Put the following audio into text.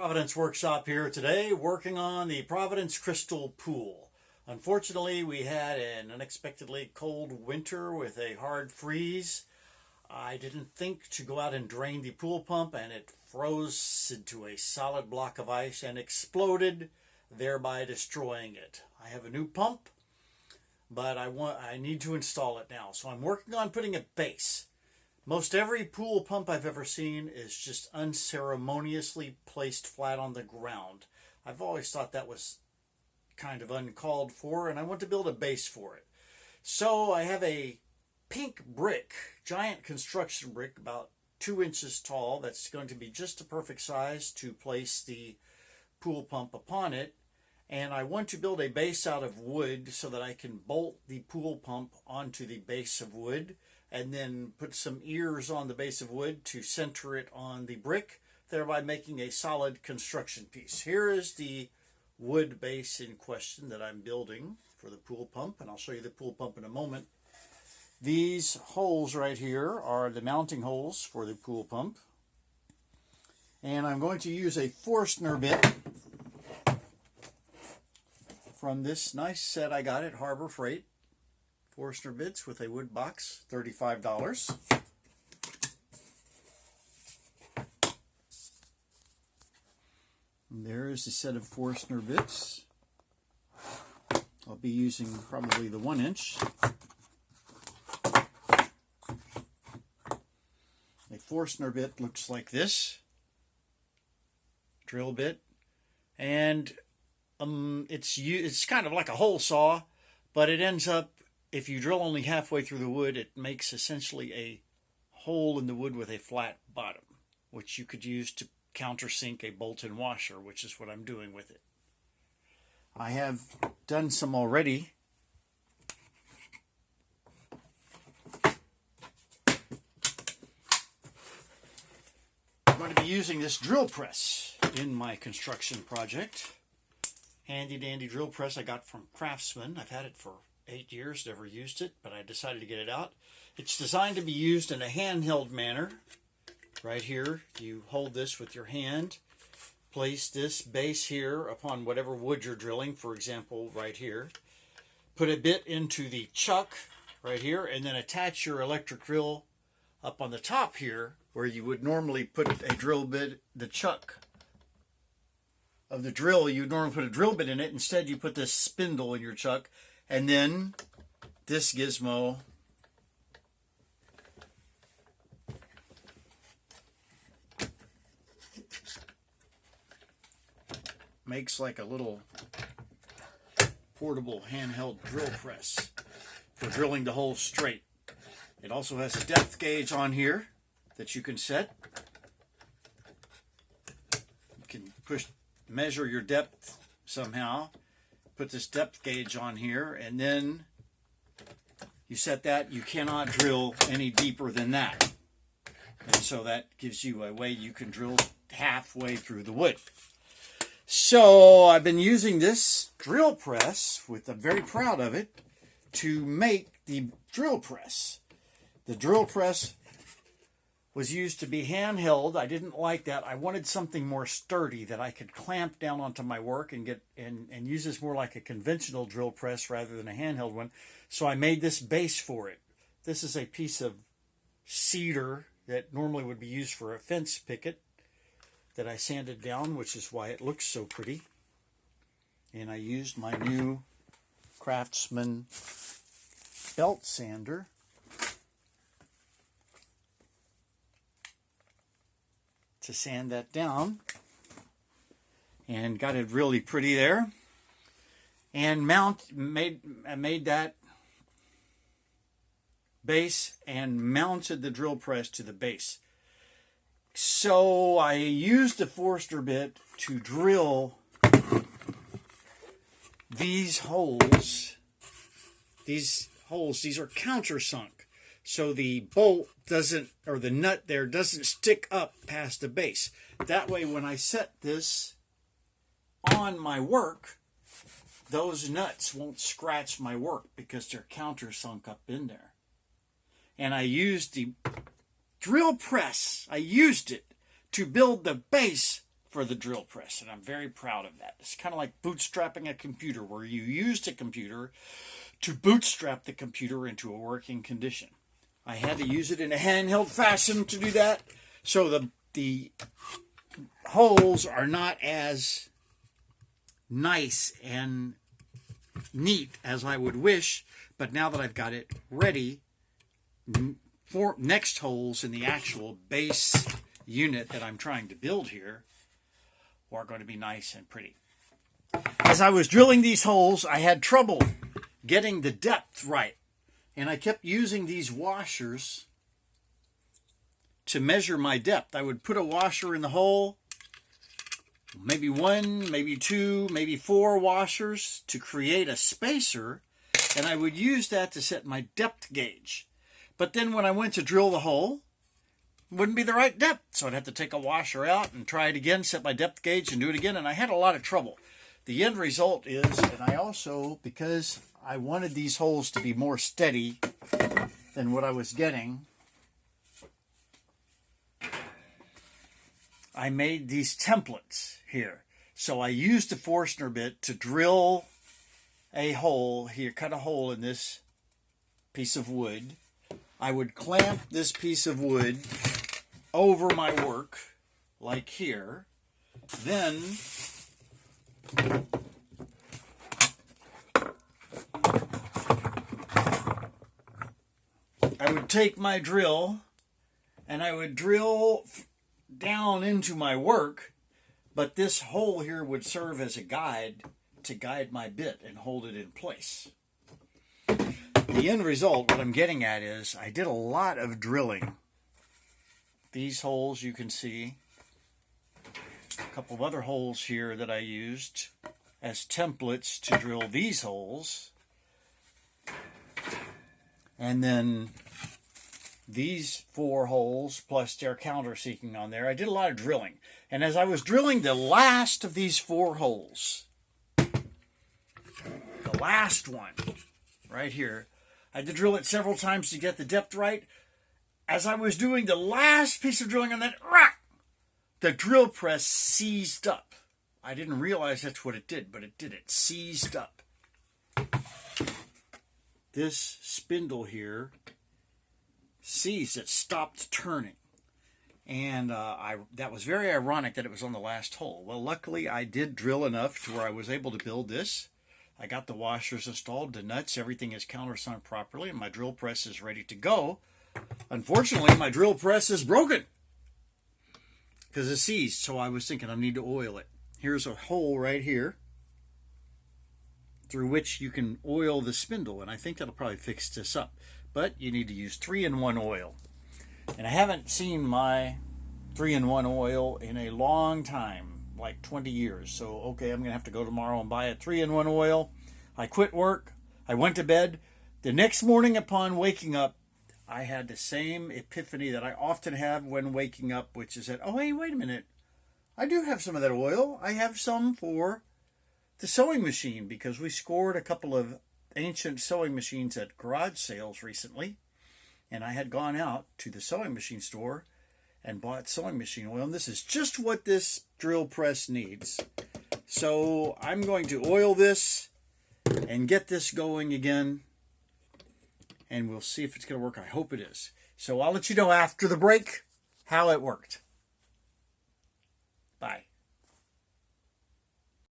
Providence Workshop here today, working on the Providence Crystal Pool. Unfortunately, we had an unexpectedly cold winter with a hard freeze. I didn't think to go out and drain the pool pump, and it froze into a solid block of ice and exploded, thereby destroying it. I have a new pump, but I need to install it now, so I'm working on putting a base. Most every pool pump I've ever seen is just unceremoniously placed flat on the ground. I've always thought that was kind of uncalled for, and I want to build a base for it. So I have a pink brick, giant construction brick, about 2 inches tall, that's going to be just the perfect size to place the pool pump upon it. And I want to build a base out of wood so that I can bolt the pool pump onto the base of wood, and then put some ears on the base of wood to center it on the brick, thereby making a solid construction piece. Here is the wood base in question that I'm building for the pool pump, and I'll show you the pool pump in a moment. These holes right here are the mounting holes for the pool pump. And I'm going to use a Forstner bit from this nice set I got at Harbor Freight. Forstner bits with a wood box, $35. And there is a set of Forstner bits. I'll be using probably the 1 inch. A Forstner bit looks like this. Drill bit. And it's kind of like a hole saw, but it ends up, if you drill only halfway through the wood, it makes essentially a hole in the wood with a flat bottom, which you could use to countersink a bolt-in washer, which is what I'm doing with it. I have done some already. I'm going to be using this drill press in my construction project. Handy dandy drill press I got from Craftsman. I've had it for 8 years, never used it, but I decided to get it out. It's designed to be used in a handheld manner. Right here, you hold this with your hand, place this base here upon whatever wood you're drilling, for example, right here. Put a bit into the chuck right here, and then attach your electric drill up on the top here, where you would normally put a drill bit, the chuck of the drill, you'd normally put a drill bit in it. Instead, you put this spindle in your chuck, and then this gizmo makes like a little portable handheld drill press for drilling the hole straight. It also has a depth gauge on here that you can set. You can measure your depth somehow. Put this depth gauge on here, and then you set that. You cannot drill any deeper than that. And so that gives you a way you can drill halfway through the wood. So I've been using this drill press, I'm very proud of it, to make the drill press. The drill press was used to be handheld. I didn't like that. I wanted something more sturdy that I could clamp down onto my work and use this more like a conventional drill press rather than a handheld one. So I made this base for it. This is a piece of cedar that normally would be used for a fence picket that I sanded down, which is why it looks so pretty. And I used my new Craftsman belt sander to sand that down, and got it really pretty there. And made that base and mounted the drill press to the base. So I used the Forstner bit to drill these holes. These are countersunk, so the bolt doesn't, or the nut there doesn't stick up past the base. That way, when I set this on my work, those nuts won't scratch my work because they're countersunk up in there. And I used the drill press, I used it to build the base for the drill press, and I'm very proud of that. It's kind of like bootstrapping a computer, where you used a computer to bootstrap the computer into a working condition. I had to use it in a handheld fashion to do that, so the holes are not as nice and neat as I would wish, but now that I've got it ready, for next holes in the actual base unit that I'm trying to build here are going to be nice and pretty. As I was drilling these holes, I had trouble getting the depth right, and I kept using these washers to measure my depth. I would put a washer in the hole, maybe one, maybe two, maybe four washers to create a spacer, and I would use that to set my depth gauge. But then when I went to drill the hole, it wouldn't be the right depth, so I'd have to take a washer out and try it again, set my depth gauge and do it again, and I had a lot of trouble. The end result is, and I also, because I wanted these holes to be more steady than what I was getting, I made these templates here. So I used a Forstner bit to drill a hole here, cut a hole in this piece of wood. I would clamp this piece of wood over my work, like here. Then I would take my drill and I would drill down into my work, but this hole here would serve as a guide to guide my bit and hold it in place. The end result, what I'm getting at is, I did a lot of drilling. These holes you can see, a couple of other holes here that I used as templates to drill these holes, and then these four holes plus their countersinking on there. I did a lot of drilling, and as I was drilling the last of these four holes, the last one right here, I had to drill it several times to get the depth right. As I was doing the last piece of drilling on that, the drill press seized up. I didn't realize that's what it did, but it did. It seized up. This spindle here seized. It stopped turning. And that was very ironic that it was on the last hole. Well, luckily I did drill enough to where I was able to build this. I got the washers installed, the nuts, everything is countersunk properly, and my drill press is ready to go. Unfortunately, my drill press is broken because it's seized, so I was thinking I need to oil it. Here's a hole right here through which you can oil the spindle, and I think that'll probably fix this up. But you need to use 3-in-1 oil. And I haven't seen my 3-in-1 oil in a long time, like 20 years. So, okay, I'm going to have to go tomorrow and buy a 3-in-1 oil. I quit work. I went to bed. The next morning upon waking up, I had the same epiphany that I often have when waking up, which is that, oh, hey, wait a minute. I do have some of that oil. I have some for the sewing machine, because we scored a couple of ancient sewing machines at garage sales recently. And I had gone out to the sewing machine store and bought sewing machine oil. And this is just what this drill press needs. So I'm going to oil this and get this going again. And we'll see if it's going to work. I hope it is. So I'll let you know after the break how it worked.